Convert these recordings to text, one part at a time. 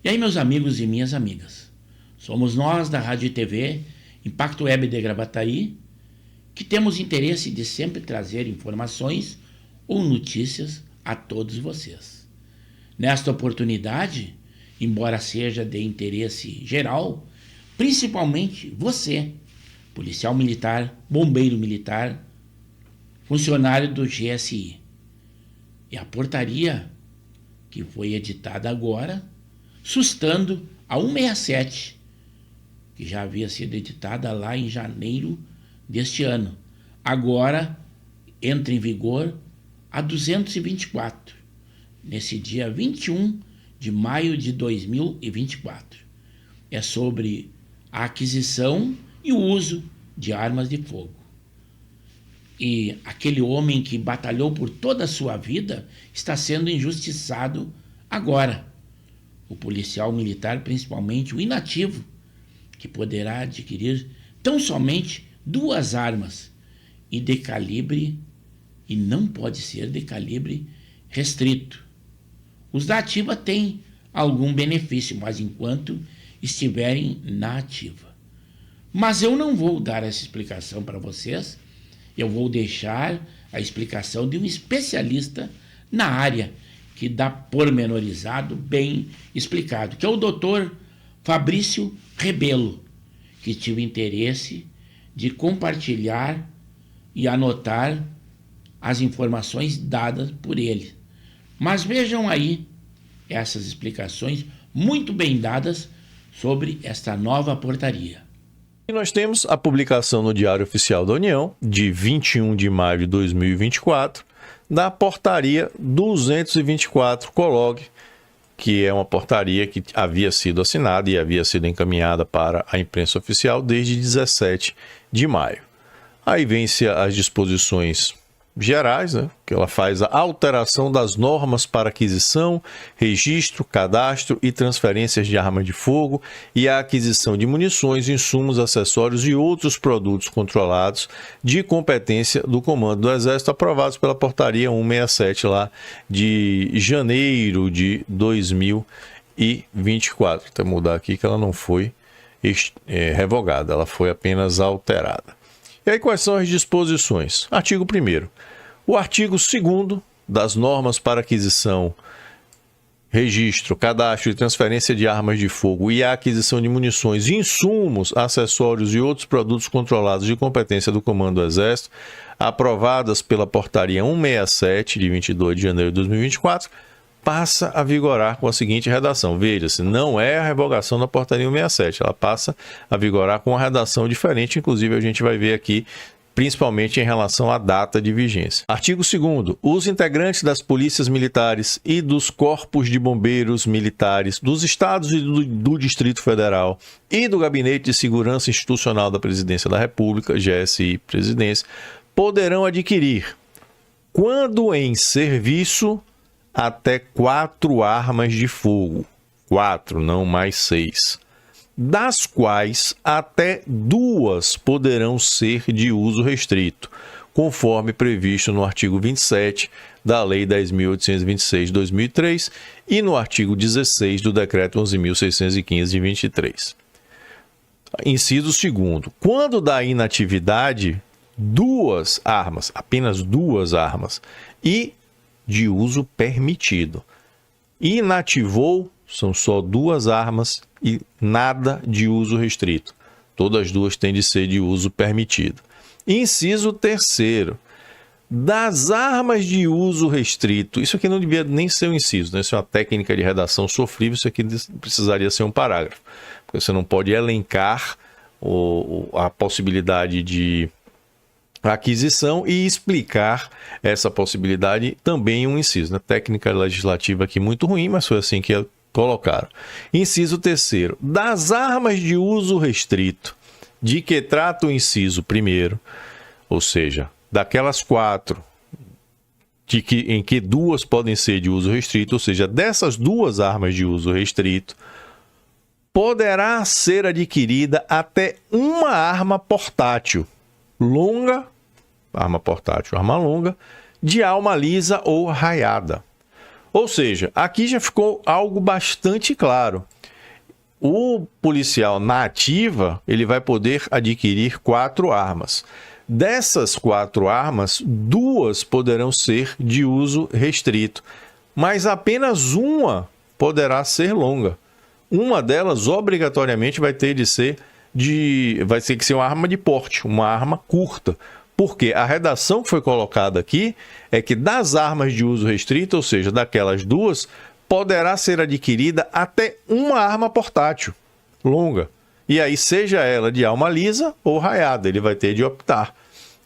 E aí, meus amigos e minhas amigas, somos nós da Rádio e TV Impacto Web de Gravataí que temos interesse de sempre trazer informações ou notícias a todos vocês. Nesta oportunidade, embora seja de interesse geral, principalmente você, policial militar, bombeiro militar, funcionário do GSI. E a portaria que foi editada agora, sustando a 167, que já havia sido editada lá em janeiro deste ano. Agora entra em vigor a 224, nesse dia 21 de maio de 2024. É sobre a aquisição e o uso de armas de fogo. E aquele homem que batalhou por toda a sua vida está sendo injustiçado agora. O policial militar, principalmente o inativo, que poderá adquirir tão somente 2 armas e de calibre, e não pode ser de calibre restrito. Os da ativa têm algum benefício, mas enquanto estiverem na ativa. Mas eu não vou dar essa explicação para vocês, eu vou deixar a explicação de um especialista na área, que dá pormenorizado, bem explicado, que é o Dr. Fabrício Rebelo, que tive interesse de compartilhar e anotar as informações dadas por ele. Mas vejam aí essas explicações muito bem dadas sobre esta nova portaria. E nós temos a publicação no Diário Oficial da União, de 21 de maio de 2024, da portaria 224-COLOG, que é uma portaria que havia sido assinada e havia sido encaminhada para a imprensa oficial desde 17 de maio. Aí vem-se as disposições gerais, né, que ela faz a alteração das normas para aquisição, registro, cadastro e transferências de armas de fogo e a aquisição de munições, insumos, acessórios e outros produtos controlados de competência do Comando do Exército, aprovados pela portaria 167 lá de janeiro de 2024. Vou mudar aqui que ela não foi revogada, ela foi apenas alterada. E aí, quais são as disposições? Artigo 1º. O artigo 2º das normas para aquisição, registro, cadastro e transferência de armas de fogo e a aquisição de munições, insumos, acessórios e outros produtos controlados de competência do Comando do Exército, aprovadas pela Portaria 167, de 22 de janeiro de 2024, passa a vigorar com a seguinte redação. Veja-se, não é a revogação da Portaria 167, ela passa a vigorar com uma redação diferente, inclusive a gente vai ver aqui, principalmente em relação à data de vigência. Artigo 2º. Os integrantes das polícias militares e dos corpos de bombeiros militares dos estados e do Distrito Federal e do Gabinete de Segurança Institucional da Presidência da República, GSI Presidência, poderão adquirir, quando em serviço, até 4 armas de fogo, 4, não mais 6, das quais até 2 poderão ser de uso restrito, conforme previsto no artigo 27 da Lei 10.826 de 2003 e no artigo 16 do Decreto 11.615 de 23. Inciso 2º. Quando da inatividade, 2 armas, apenas 2 armas, e de uso permitido. Inativou, são só 2 armas e nada de uso restrito. Todas as 2 têm de ser de uso permitido. Inciso 3º. Das armas de uso restrito, isso aqui não devia nem ser um inciso, né? Isso é uma técnica de redação sofrível, isso aqui precisaria ser um parágrafo, porque você não pode elencar a possibilidade de aquisição e explicar essa possibilidade também em um inciso, né? Técnica legislativa aqui muito ruim, mas foi assim que colocaram. Inciso 3º. Das armas de uso restrito, de que trata o inciso 1º, ou seja, daquelas 4 em que 2 podem ser de uso restrito, ou seja, dessas 2 armas de uso restrito, poderá ser adquirida até uma arma portátil longa, arma portátil, arma longa, de alma lisa ou raiada, Ou seja, aqui já ficou algo bastante claro. O policial na ativa, ele vai poder adquirir 4 armas. Dessas 4 armas, 2 poderão ser de uso restrito, mas apenas uma poderá ser longa. Uma delas, obrigatoriamente, vai ter que ser uma arma de porte, uma arma curta. Porque a redação que foi colocada aqui é que das armas de uso restrito, ou seja, daquelas 2, poderá ser adquirida até uma arma portátil, longa. E aí, seja ela de alma lisa ou raiada, ele vai ter de optar.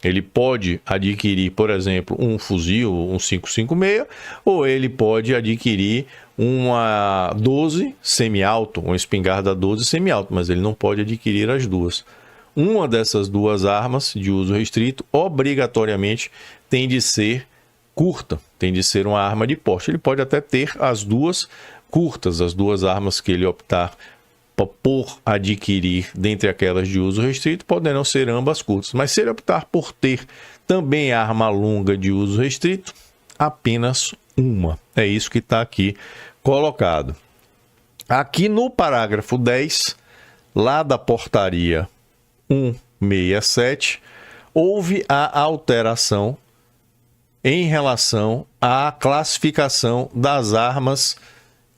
Ele pode adquirir, por exemplo, um fuzil, um 5.56, ou ele pode adquirir uma 12 semi-alto, uma espingarda 12 semi-alto, mas ele não pode adquirir as 2. Uma dessas 2 armas de uso restrito, obrigatoriamente, tem de ser curta, tem de ser uma arma de porte. Ele pode até ter as 2 curtas, as 2 armas que ele optar por adquirir dentre aquelas de uso restrito, poderão ser ambas curtas. Mas se ele optar por ter também arma longa de uso restrito, apenas uma. É isso que está aqui colocado. Aqui no parágrafo 10, lá da portaria 167, houve a alteração em relação à classificação das armas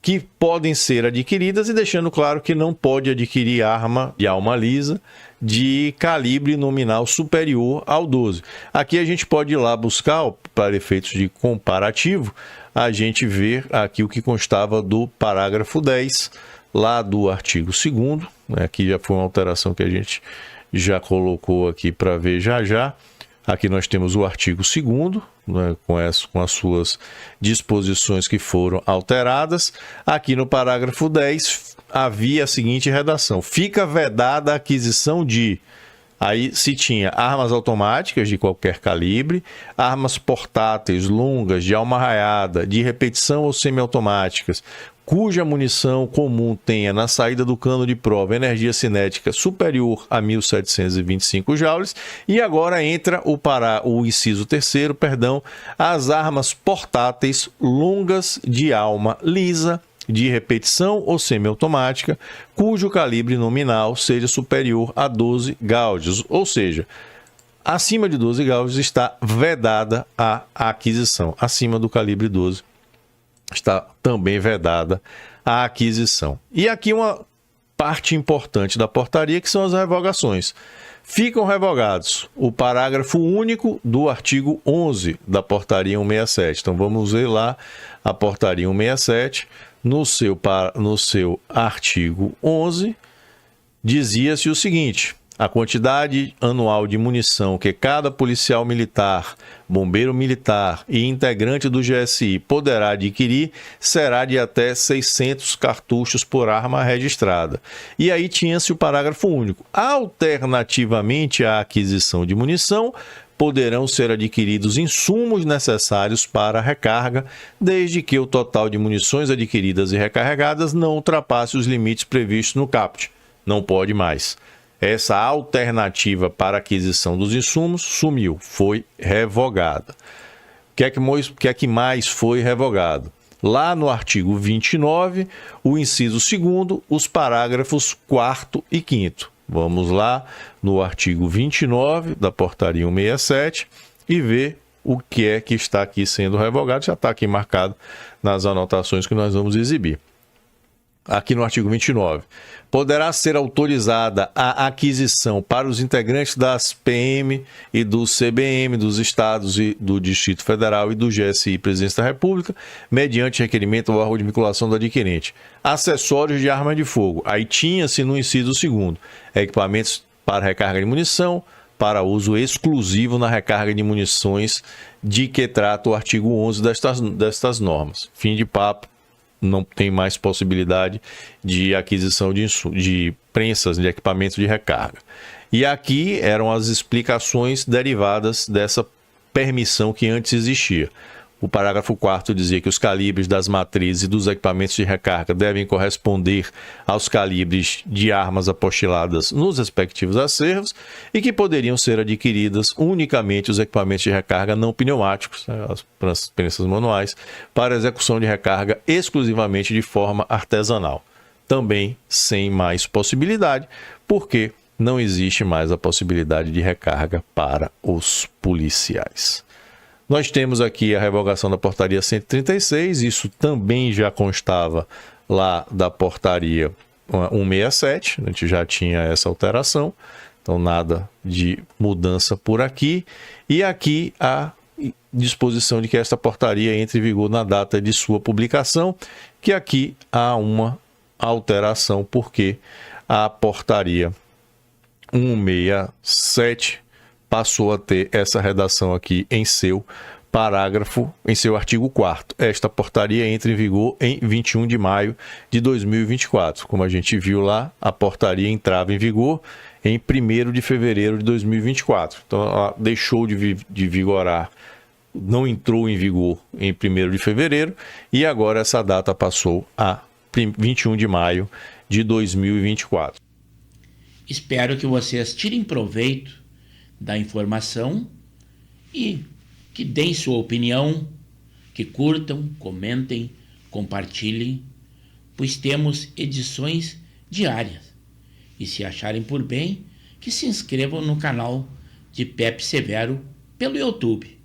que podem ser adquiridas e deixando claro que não pode adquirir arma de alma lisa de calibre nominal superior ao 12. Aqui a gente pode ir lá buscar, para efeitos de comparativo, a gente ver aqui o que constava do parágrafo 10, lá do artigo 2º, né? Aqui já foi uma alteração que a gente já colocou aqui para ver já. Aqui nós temos o artigo 2º, né, com as suas disposições que foram alteradas. Aqui no parágrafo 10 havia a seguinte redação: fica vedada a aquisição de... Aí se tinha armas automáticas de qualquer calibre, armas portáteis longas de alma raiada, de repetição ou semiautomáticas, cuja munição comum tenha na saída do cano de prova energia cinética superior a 1.725 joules. E agora entra o inciso 3º, as armas portáteis longas de alma lisa, de repetição ou semiautomática, cujo calibre nominal seja superior a 12 gauges, ou seja, acima de 12 gauges está vedada a aquisição, acima do calibre 12 está também vedada a aquisição. E aqui uma parte importante da portaria, que são as revogações. Ficam revogados o parágrafo único do artigo 11 da portaria 167. Então vamos ver lá a portaria 167. No seu artigo 11, dizia-se o seguinte: a quantidade anual de munição que cada policial militar, bombeiro militar e integrante do GSI poderá adquirir será de até 600 cartuchos por arma registrada. E aí tinha-se o parágrafo único. Alternativamente à aquisição de munição, poderão ser adquiridos insumos necessários para a recarga, desde que o total de munições adquiridas e recarregadas não ultrapasse os limites previstos no caput. Não pode mais. Essa alternativa para a aquisição dos insumos sumiu, foi revogada. O que é que mais foi revogado? Lá no artigo 29, o inciso 2º, os parágrafos 4º e 5º. Vamos lá no artigo 29 da portaria 167 e ver o que é que está aqui sendo revogado. Já está aqui marcado nas anotações que nós vamos exibir. Aqui no artigo 29, poderá ser autorizada a aquisição para os integrantes das PM e do CBM, dos Estados e do Distrito Federal e do GSI Presidência da República, mediante requerimento ao órgão de vinculação do adquirente, acessórios de arma de fogo. Aí tinha-se no inciso 2º, equipamentos para recarga de munição, para uso exclusivo na recarga de munições, de que trata o artigo 11 destas normas. Fim de papo. Não tem mais possibilidade de aquisição de prensas, de equipamentos de recarga. E aqui eram as explicações derivadas dessa permissão que antes existia. O parágrafo 4º dizia que os calibres das matrizes e dos equipamentos de recarga devem corresponder aos calibres de armas apostiladas nos respectivos acervos e que poderiam ser adquiridas unicamente os equipamentos de recarga não pneumáticos, as prensas manuais, para execução de recarga exclusivamente de forma artesanal. Também sem mais possibilidade, porque não existe mais a possibilidade de recarga para os policiais. Nós temos aqui a revogação da portaria 136, isso também já constava lá da portaria 167, a gente já tinha essa alteração, então nada de mudança por aqui. E aqui a disposição de que esta portaria entre em vigor na data de sua publicação, que aqui há uma alteração, porque a portaria 167 passou a ter essa redação aqui em seu parágrafo, em seu artigo 4º. Esta portaria entra em vigor em 21 de maio de 2024. Como a gente viu lá, a portaria entrava em vigor em 1º de fevereiro de 2024. Então, ela deixou de vigorar, não entrou em vigor em 1º de fevereiro, e agora essa data passou a 21 de maio de 2024. Espero que vocês tirem proveito da informação e que deem sua opinião, que curtam, comentem, compartilhem, pois temos edições diárias. E se acharem por bem, que se inscrevam no canal de Pepe Severo pelo YouTube.